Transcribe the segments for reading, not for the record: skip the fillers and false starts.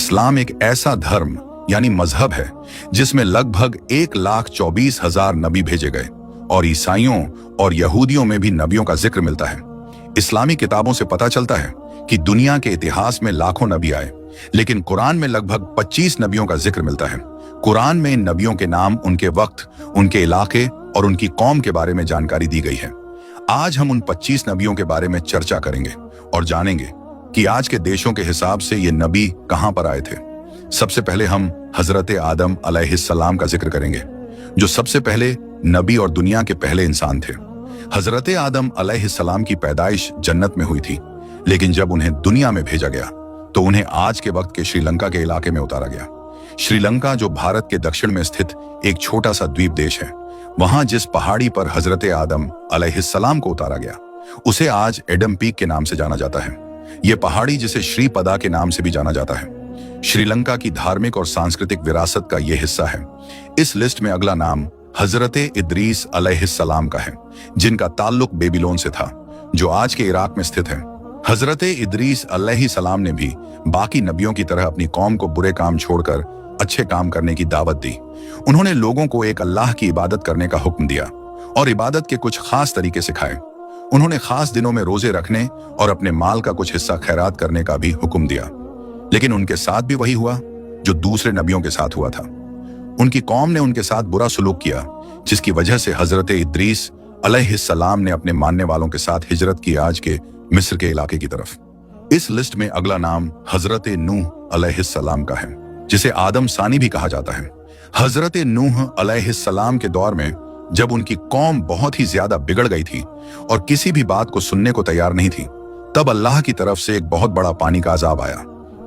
इस्लाम एक ऐसा धर्म यानी मजहब है जिसमें लगभग 1,24,000 नबी भेजे गए और ईसाइयों और यहूदियों में भी नबियों का जिक्र मिलता है। इस्लामी किताबों से पता चलता है कि दुनिया के इतिहास में लाखों नबी आए, लेकिन कुरान में लगभग 25 नबियों का जिक्र मिलता है। कुरान में इन नबियों के नाम, उनके वक्त, उनके इलाके और उनकी कौम के बारे में जानकारी दी गई है। आज हम उन 25 नबियों के बारे में चर्चा करेंगे और जानेंगे कि आज के देशों के हिसाब से ये नबी कहां पर आए थे। सबसे पहले हम हजरत आदम अलैहिस्सलाम का जिक्र करेंगे, जो सबसे पहले नबी और दुनिया के पहले इंसान थे। हजरत आदम अलैहिस्सलाम की पैदाइश जन्नत में हुई थी, लेकिन जब उन्हें दुनिया में भेजा गया तो उन्हें आज के वक्त के श्रीलंका के इलाके में उतारा गया। श्रीलंका, जो भारत के दक्षिण में स्थित एक छोटा सा द्वीप देश है, वहां जिस पहाड़ी पर हजरत आदम अलैहिस्सलाम को उतारा गया उसे आज एडम पीक के नाम से जाना जाता है। यह पहाड़ी, जिसे श्रीपदा के नाम से भी जाना जाता है, श्रीलंका की धार्मिक और सांस्कृतिक विरासत का यह हिस्सा है। इस लिस्ट में अगला नाम हजरत इदरीस अलैहिस्सलाम का है, जिनका ताल्लुक बेबीलोन से था, जो आज के इराक में स्थित है। हजरत इदरीस अलैहिस्सलाम ने भी बाकी नबियों की तरह अपनी कौम को बुरे काम छोड़कर अच्छे काम करने की दावत दी। उन्होंने लोगों को एक अल्लाह की इबादत करने का हुक्म दिया और इबादत के कुछ खास तरीके सिखाए। उन्होंने खास दिनों में रोजे रखने और अपने माल का कुछ हिस्सा खैरात करने का भी हुक्म दिया। लेकिन उनके साथ भी वही हुआ जो दूसरे नबियों के साथ हुआ था। उनकी कौम ने उनके साथ बुरा सलूक किया, जिसकी वजह से हजरत इदरीस अलैहिस्सलाम ने अपने मानने वालों के साथ हिजरत की आज के मिस्र के इलाके की तरफ। इस लिस्ट में अगला नाम हजरत नूह अलैहिस्सलाम का है, जिसे आदम सानी भी कहा जाता है। हजरत नूह अलैहिस्सलाम के दौर में, जब उनकी कौम बहुत ही ज्यादा बिगड़ गई थी और किसी भी बात को सुनने को तैयार नहीं थी, तब अल्लाह की तरफ से एक बहुत बड़ा पानी का अजाब आया।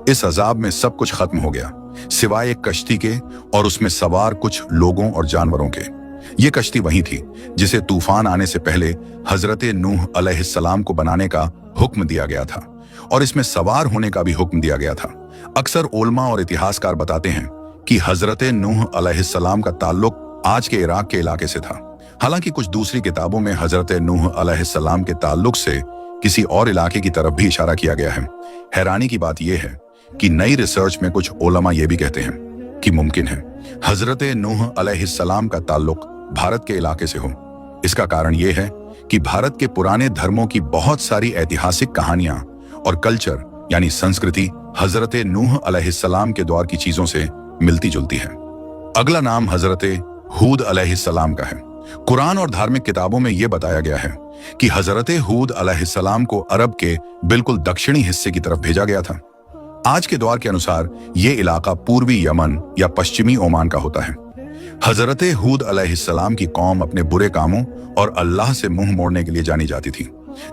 इस अजाब में सब कुछ खत्म हो गया, सिवाय एक कश्ती के और उसमें सवार कुछ लोगों और जानवरों के। ये कश्ती वही थी जिसे तूफान आने से पहले हजरत नूह अलैहिस्सलाम को बनाने का हुक्म दिया गया था और इसमें सवार होने का भी हुक्म दिया गया था। अक्सर उलमा और इतिहासकार बताते हैं कि हजरत नूह अलैहिस्सलाम का ताल्लुक आज के इराक के इलाके से था। हालांकि कुछ दूसरी किताबों में हजरत नूह अलैहिस्सलाम के ताल्लुक से किसी और इलाके की तरफ भी इशारा किया गया है। हैरानी की बात यह है कि नई रिसर्च में कुछ उलमा ये भी कहते हैं कि मुमकिन है हजरत नूह अलैहिस्सलाम का ताल्लुक भारत के इलाके से हो। इसका कारण यह है कि भारत के पुराने धर्मों की बहुत सारी ऐतिहासिक कहानियां और कल्चर यानी संस्कृति हजरत नूह अलैहिस्सलाम के दौर की चीजों से मिलती जुलती है। अगला नाम हजरत हूद अलैहिस्सलाम का है। कुरान और धार्मिक किताबों में यह बताया गया है कि हजरत हूद अलैहिस्सलाम को अरब के बिल्कुल दक्षिणी हिस्से की तरफ भेजा गया था। आज के दौर के अनुसार यह इलाका पूर्वी यमन या पश्चिमी ओमान का होता है। हजरत हूद अलैहिस्सलाम की कौम अपने बुरे कामों और अल्लाह से मुंह मोड़ने के लिए जानी जाती थी,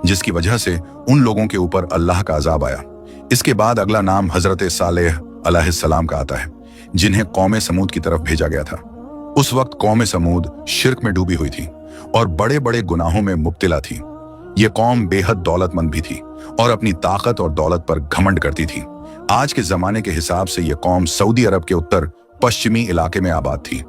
जिसकी वजह से उन लोगों के ऊपर अल्लाह का अजाब आया। इसके बाद अगला नाम हजरत सालेह अलैहिस्सलाम का आता है, जिन्हें कौम समूद की तरफ भेजा गया था। उस वक्त कौम समूद शिर्क में डूबी हुई थी और बड़े बड़े गुनाहों में मुब्तिला थी। ये कौम बेहद दौलतमंद भी थी और अपनी ताकत और दौलत पर घमंड करती थी। आज के जमाने के हिसाब से यह कौम सऊदी अरब के उत्तर पश्चिमी इलाके में आबाद थी।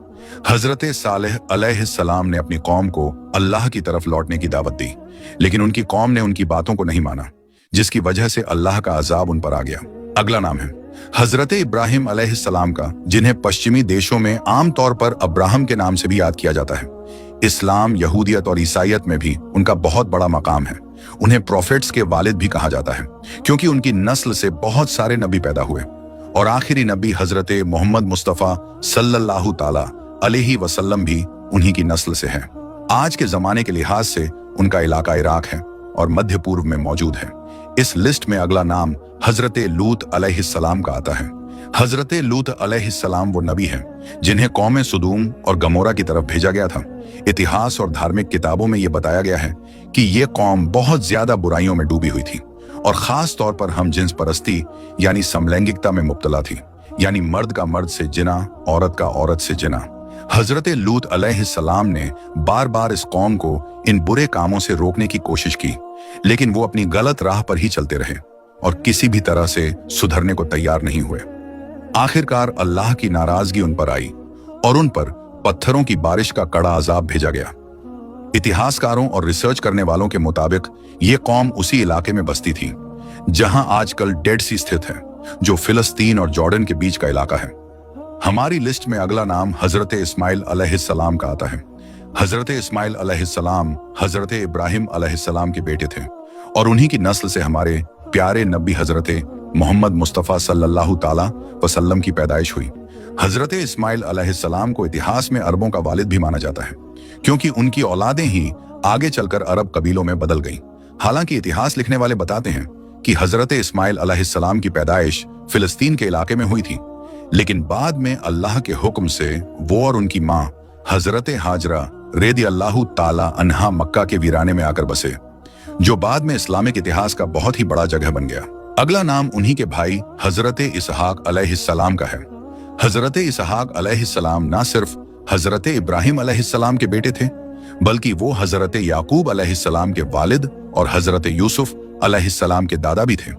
हजरत सालेह अलैहिस्सलाम ने अपनी कौम को अल्लाह की तरफ लौटने की दावत दी, लेकिन उनकी कौम ने उनकी बातों को नहीं माना, जिसकी वजह से अल्लाह का अजाब उन पर आ गया। अगला नाम है हजरत इब्राहिम अलैहिस्सलाम का, जिन्हें पश्चिमी देशों में आमतौर पर अब्राहम के नाम से भी याद किया जाता है। इस्लाम, यहूदियत और ईसाइयत में भी उनका बहुत बड़ा मकाम है। उन्हें प्रोफेट्स के वालिद भी कहा जाता है, क्योंकि उनकी नस्ल से बहुत सारे नबी पैदा हुए और आखिरी नबी हजरत मोहम्मद मुस्तफ़ा सल्लल्लाहु ताला अलैहि वसल्लम भी उन्हीं की नस्ल से हैं। आज के जमाने के लिहाज से उनका इलाका इराक है और मध्य पूर्व में मौजूद है। इस लिस्ट में अगला नाम हजरत लूत अलैहिस्सलाम का आता है। हजरत लूत अलैहिस्सलाम वो नबी हैं जिन्हें कौम सुदूम और गमोरा की तरफ भेजा गया था। इतिहास और धार्मिक किताबों में यह बताया गया है कि ये कौम बहुत ज्यादा बुराइयों में डूबी हुई थी और खास तौर पर हम जिन्स परस्ती यानी समलैंगिकता में मुब्तला थी, यानी मर्द का मर्द से जिना, औरत का औरत से जिना। हजरत लूत अलैहिस्सलाम ने बार बार इस कौम को इन बुरे कामों से रोकने की कोशिश की, लेकिन वो अपनी गलत राह पर ही चलते रहे और किसी भी तरह से सुधरने को तैयार नहीं हुए। आखिरकार अल्लाह की नाराजगी उन पर आई और उन पर पत्थरों की बारिश का कड़ा अजाब भेजा गया। इतिहासकारों और रिसर्च करने वालों के मुताबिक ये कौम उसी इलाके में बसती थी जहां आजकल डेड सी स्थित है जो फिलिस्तीन और जॉर्डन के बीच का इलाका है। हमारी लिस्ट में अगला नाम हजरत इस्माइल अलैहिस्सलाम का आता है। हजरत इस्माइल अलैहिस्सलाम हजरत इब्राहिम अलैहिस्सलाम के बेटे थे और उन्हीं की नस्ल से हमारे प्यारे नबी हजरत मोहम्मद मुस्तफ़ा सल्लल्लाहु ताला वसल्लम की पैदाइश हुई। हजरत इस्माइल अलैहिस्सलाम को इतिहास में अरबों का वालिद भी माना जाता है, क्योंकि उनकी औलादें ही आगे चलकर अरब कबीलों में बदल गईं। हालांकि इतिहास लिखने वाले बताते हैं कि हजरत इस्माइल अलैहिस्सलाम की पैदाइश फिलिस्तीन के इलाके में हुई थी, लेकिन बाद में अल्लाह के हुक्म से वो और उनकी माँ हजरत हाजरा रेदी अल्लाह ताला अन्हा मक्का के वीराने में आकर बसे, जो बाद में इस्लामिक इतिहास का बहुत ही बड़ा जगह बन गया। अगला नाम उन्हीं के भाई हजरत इसहाक अलैहिस्सलाम का है। हजरत इसहाक अलैहिस्सलाम ना सिर्फ हजरत इब्राहिम अलैहिस्सलाम के बेटे थे, बल्कि वो हजरत याकूब अलैहिस्सलाम के वालिद और हजरत यूसुफ अलैहिस्सलाम के दादा भी थे।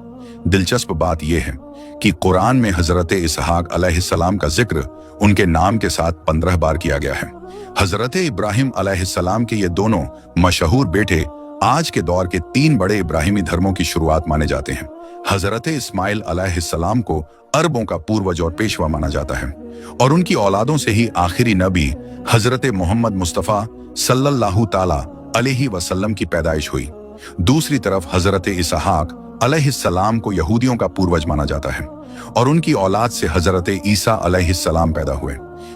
दिलचस्प बात यह है कि कुरान में हजरत इसहाक अलैहिस्सलाम का जिक्र उनके नाम के साथ 15 बार किया गया है। हजरत इब्राहिम अलैहिस्सलाम के ये दोनों मशहूर बेटे आज के दौर के 3 बड़े इब्राहिमी धर्मों की शुरुआत माने जाते हैं। हजरत इस्माइल अलैहिस्सलाम को अरबों का पूर्वज और पेशवा माना जाता है और उनकी औलादों से ही आखिरी नबी हजरत मोहम्मद मुस्तफ़ा सल्लल्लाहु ताला अलैहि वसल्लम की पैदाइश हुई। दूसरी तरफ हजरत इसहाक अलैहिस्सलाम को यहूदियों का पूर्वज माना जाता है और उनकी औलाद से हजरत ईसा अलैहिस्सलाम पैदा हुए,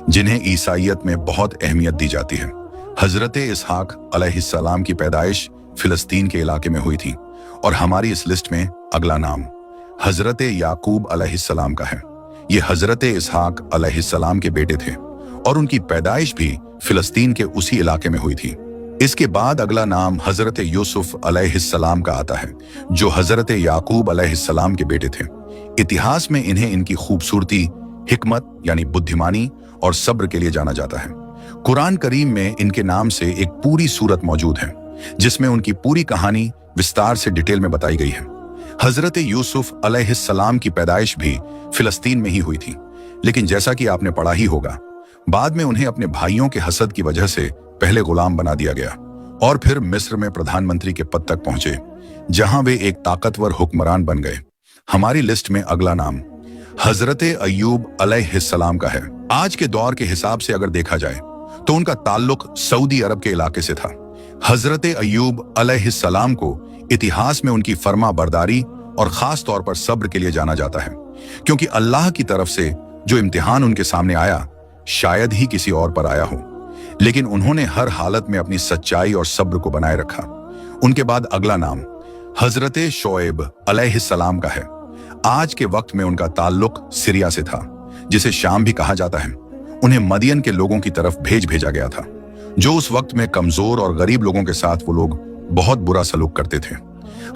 जिन्हें ईसाइयत में बहुत अहमियत दी जाती है। हजरत इसहाक अलैहिस्सलाम की पैदाइश फिलिस्तीन के इलाके में हुई थी और हमारी इस लिस्ट में अगला नाम हजरत याकूब अलैहिस्सलाम का है। ये हजरत इसहाक अलैहिस्सलाम के बेटे थे और उनकी पैदाइश भी फिलिस्तीन के उसी इलाके में हुई थी। इसके बाद अगला नाम हजरत यूसुफ अलैहिस्सलाम का आता है, जो हजरत याकूब अलैहिस्सलाम के बेटे थे। इतिहास में इन्हें इनकी खूबसूरती, हिकमत यानी बुद्धिमानी और सब्र के लिए जाना जाता है। कुरान करीम में इनके नाम से एक पूरी सूरत मौजूद है, जिसमें उनकी पूरी कहानी विस्तार से डिटेल में बताई गई है। हजरत यूसुफ अलैहिस्सलाम की पैदाइश भी फिलिस्तीन में ही हुई थी, लेकिन जैसा कि आपने पढ़ा ही होगा, बाद में उन्हें अपने भाइयों के हसद की वजह से पहले गुलाम बना दिया गया और फिर मिस्र में प्रधानमंत्री के पद तक पहुंचे, जहां वे एक ताकतवर हुक्मरान बन गए। हमारी लिस्ट में अगला नाम हजरत अय्यूब अलैहिस्सलाम का है। आज के दौर के हिसाब से अगर देखा जाए तो उनका ताल्लुक सऊदी अरब के इलाके से था। हजरत अय्यूब अलैहिस्सलाम को इतिहास में उनकी फर्मा बरदारी और खास तौर पर सब्र के लिए जाना जाता है, क्योंकि अल्लाह की तरफ से जो इम्तिहान उनके सामने आया शायद ही किसी और पर आया हो, लेकिन उन्होंने हर हालत में अपनी सच्चाई और सब्र को बनाए रखा। उनके बाद अगला नाम हजरत शोएब अलैहिस्सलाम का है। आज के वक्त में उनका ताल्लुक सीरिया से था, जिसे शाम भी कहा जाता है। उन्हें मदियन के लोगों की तरफ भेजा गया था, जो उस वक्त में कमजोर और गरीब लोगों के साथ वो लोग बहुत बुरा सलूक करते थे।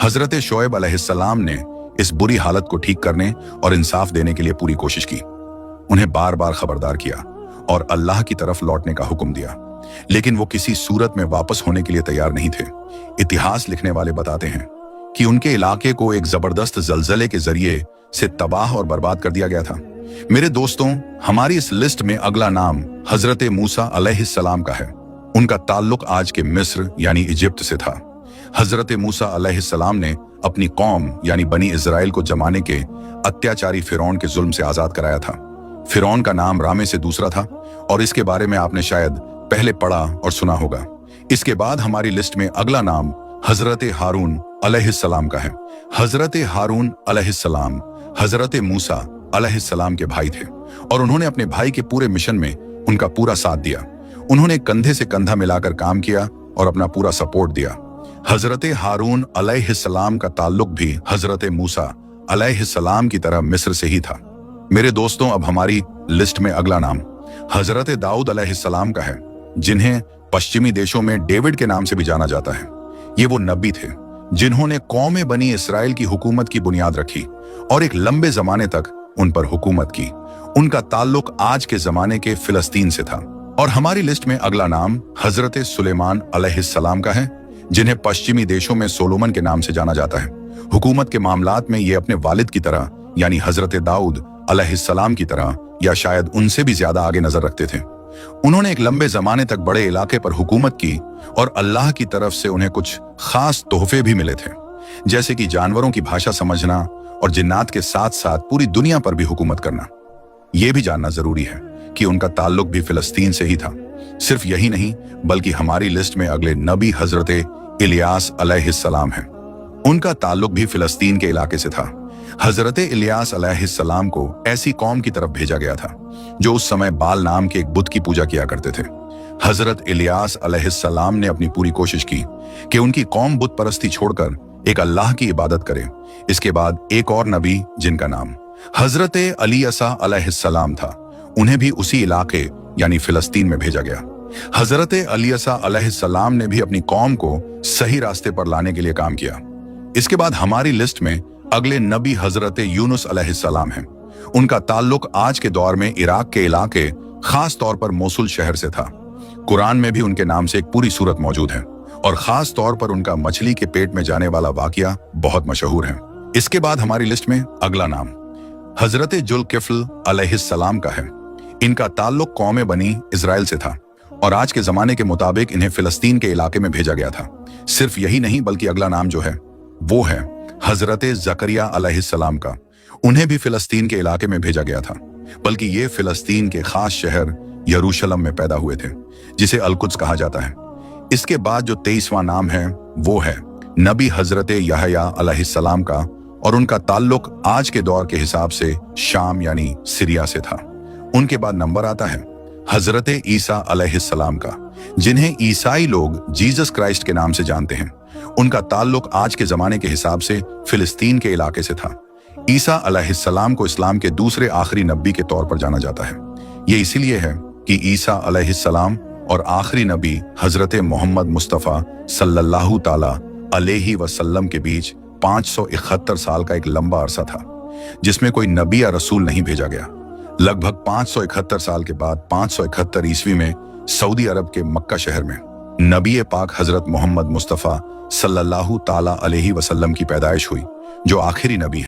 हजरत शोएब अलैहिस्सलाम ने इस बुरी हालत को ठीक करने और इंसाफ देने के लिए पूरी कोशिश की। उन्हें बार बार खबरदार किया और अल्लाह की तरफ लौटने का हुक्म दिया, लेकिन वो किसी सूरत में वापस होने के लिए तैयार नहीं थे। इतिहास लिखने वाले बताते हैं कि उनके इलाके को एक जबरदस्त जलजले के जरिए से तबाह और बर्बाद कर दिया गया था। मेरे दोस्तों, हमारी इस लिस्ट में अगला नाम हजरत मूसा अलैहिस्सलाम का है। उनका ताल्लुक आज के मिस्र यानी इजिप्ट से था। हजरत मूसा अलैहिस्सलाम ने अपनी कौम यानी बनी इजराइल को जमाने के अत्याचारी फिरौन के जुल्म से आजाद कराया था। फिरौन का नाम रामे से दूसरा था और इसके बारे में आपने शायद पहले पढ़ा और सुना होगा। इसके बाद हमारी लिस्ट में अगला नाम हजरत हारून अलैहिस्सलाम का है। हजरत हारून अलैहिस्सलाम हजरत मूसा अलैहिस्सलाम के भाई थे और उन्होंने अपने भाई के पूरे मिशन में उनका पूरा साथ दिया। उन्होंने कंधे से कंधा मिलाकर काम किया और अपना पूरा सपोर्ट दिया। हजरत हारून अलैहिस्सलाम का ताल्लुक भी हजरत मूसा अलैहिस्सलाम की तरह मिस्र से ही था। मेरे दोस्तों, अब हमारी लिस्ट में अगला नाम हजरत दाऊद अलैहिस्सलाम का है, जिन्हें पश्चिमी देशों में डेविड के नाम से भी जाना जाता है। ये वो नबी थे जिन्होंने कौम बनी इसराइल की हुकूमत की बुनियाद रखी और एक लंबे जमाने तक उन पर हुकूमत की। उनका ताल्लुक आज के जमाने के फिलिस्तीन से था। और हमारी लिस्ट में अगला नाम हजरत सुलेमान अलैहिस्सलाम का है, जिन्हें पश्चिमी देशों में सोलोमन के नाम से जाना जाता है। हुकूमत के मामलात में ये अपने वालिद की तरह यानी हजरत दाऊद अलैहिस्सलाम की तरह या शायद उनसे भी ज्यादा आगे नजर रखते थे। उन्होंने एक लंबे जमाने तक बड़े इलाके पर हुकूमत की और अल्लाह की तरफ से उन्हें कुछ खास तोहफे भी मिले थे, जैसे कि जानवरों की भाषा समझना और जिन्नात के साथ साथ पूरी दुनिया पर भी हुकूमत करना। यह भी जानना जरूरी है कि उनका ताल्लुक भी फिलिस्तीन से ही था। सिर्फ यही नहीं बल्कि हमारी लिस्ट में अगले नबी हजरत इलियास अलैहिस्सलाम हैं। उनका ताल्लुक भी फिलिस्तीन के इलाके से था। हजरत इलियास अलैहिस्सलाम को ऐसी कौम की तरफ भेजा गया था जो उस समय बाल नाम के एक बुत की पूजा किया करते थे। हजरत इलियास अलैहिस्सलाम ने अपनी पूरी कोशिश की कि उनकी कौम बुत परस्ती छोड़कर एक अल्लाह की इबादत करे। इसके बाद एक और नबी जिनका नाम हजरत अलीसा अलैहिस्सलाम था, उन्हें भी उसी इलाके यानी फिलिस्तीन में भेजा गया। हजरत अलीसा अलैहिस्सलाम ने भी अपनी कौम को सही रास्ते पर लाने के लिए काम किया। इसके बाद हमारी लिस्ट में अगले नबी हजरत यूनुस अलैहिस्सलाम हैं। उनका ताल्लुक आज के दौर में इराक के इलाके, खास तौर पर मोसुल शहर से था। कुरान में भी उनके नाम से एक पूरी सूरत मौजूद है और खास तौर पर उनका मछली के पेट में जाने वाला वाकया बहुत मशहूर है। इसके बाद हमारी लिस्ट में अगला नाम हजरत जुल्किफ्ल अलैहिस्सलाम का है। इनका ताल्लुक कौम बनी इजराइल से था और आज के जमाने के मुताबिक इन्हें फिलिस्तीन के इलाके में भेजा गया था। सिर्फ यही नहीं बल्कि अगला नाम जो है वो है हजरत जकरिया अलैहिस्सलाम का। उन्हें भी फिलिस्तीन के इलाके में भेजा गया था, बल्कि ये फिलिस्तीन के खास शहर यरूशलेम में पैदा हुए थे, जिसे अलकुद्स कहा जाता है। इसके बाद जो 23वां नाम है वो है नबी हजरत यहया अलैहिस्सलाम का और उनका ताल्लुक आज के दौर के हिसाब से शाम यानी सीरिया से था। उनके बाद नंबर आता है हजरत ईसा अलैहिस्सलाम का, जिन्हें ईसाई लोग जीसस क्राइस्ट के नाम से जानते हैं। उनका ताल्लुक आज के जमाने के हिसाब से फिलिस्तीन के इलाके से था। ईसा अलैहिस्सलाम को इस्लाम के दूसरे आखिरी नबी के तौर पर जाना जाता है। ये इसीलिए है कि ईसा अलैहिस्सलाम और आखिरी नबी हजरत मोहम्मद मुस्तफ़ा सल्लल्लाहु ताला अलैहि वसल्लम के बीच 571 साल का एक लंबा अरसा था, जिसमें कोई नबी या रसूल नहीं भेजा गया। लगभग 571 साल के बाद 571 ईस्वी में सऊदी अरब के मक्का शहर में नबी पाक हजरत मोहम्मद मुस्तफ़ा सल्लल्लाहु ताला अलैहि वसल्लम की पैदाइश हुई, जो आखिरी नबी है।